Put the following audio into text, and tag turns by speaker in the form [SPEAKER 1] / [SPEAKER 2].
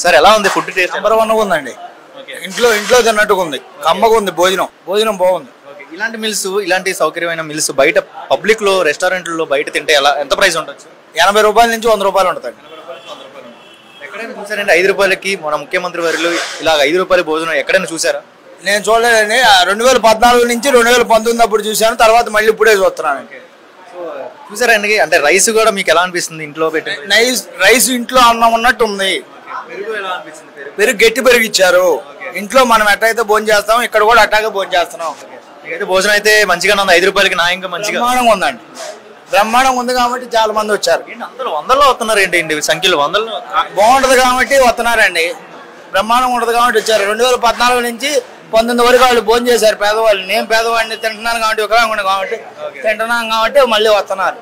[SPEAKER 1] Sir ఎలా ఉంది food taste?
[SPEAKER 2] Number 1 ఉందండి. ఇంట్లో తిన్నట్టుగా ఉంది, కమ్మగా ఉంది, భోజనం బాగుంది.
[SPEAKER 1] ఇలాంటి మిల్స్, ఇలాంటి సౌకర్యమైన మిల్స్ బయట పబ్లిక్ లో రెస్టారెంట్లలో బయట తింటే ఎంత ప్రైస్ ఉండొచ్చు?
[SPEAKER 2] 80 రూపాయల నుంచి 100 రూపాయలు ఉంటుంది.
[SPEAKER 1] ఎక్కడైనా చూసారంటే 5 రూపాయలకి మన ముఖ్యమంత్రి వర్యులు ఇలా 5 రూపాయల భోజనం ఎక్కడైనా చూసారా?
[SPEAKER 2] నేను చూడలేదండి. 2014 నుంచి 2019 అప్పుడు చూశాను, తర్వాత మళ్ళీ ఇప్పుడే చూస్తున్నాను.
[SPEAKER 1] చూసారండి, అంటే రైస్ కూడా మీకు ఎలా అనిపిస్తుంది? ఇంట్లో పెట్టి
[SPEAKER 2] రైస్ ఇంట్లో అన్నం ఉన్నట్టు ఉంది. పెరుగు గట్టి పెరుగు ఇచ్చారు. ఇంట్లో మనం ఎట్టయితే భోజనం చేస్తాం, ఇక్కడ కూడా అట్టాగే భోజనం చేస్తున్నాం.
[SPEAKER 1] అయితే భోజనం అయితే మంచిగానే ఉంది. 5 రూపాయలకి న్యాయంగా మంచిగా
[SPEAKER 2] బ్రహ్మాండంగా ఉందండి. బ్రహ్మాండంగా ఉంది కాబట్టి చాలా మంది వచ్చారు.
[SPEAKER 1] అందరూ వందల్లో వస్తున్నారు ఏంటి? సంఖ్యలో వందల్లో
[SPEAKER 2] బాగుంటది కాబట్టి వస్తున్నారండి. బ్రహ్మాండంగా ఉంటది కాబట్టి వచ్చారు. 2014 నుంచి 19 వరకు వాళ్ళు భోజనం చేశారు పేదవాళ్ళు. నేను పేదవాడిని తింటున్నాను కాబట్టి, కాబట్టి తింటున్నాను కాబట్టి మళ్ళీ వస్తున్నారు.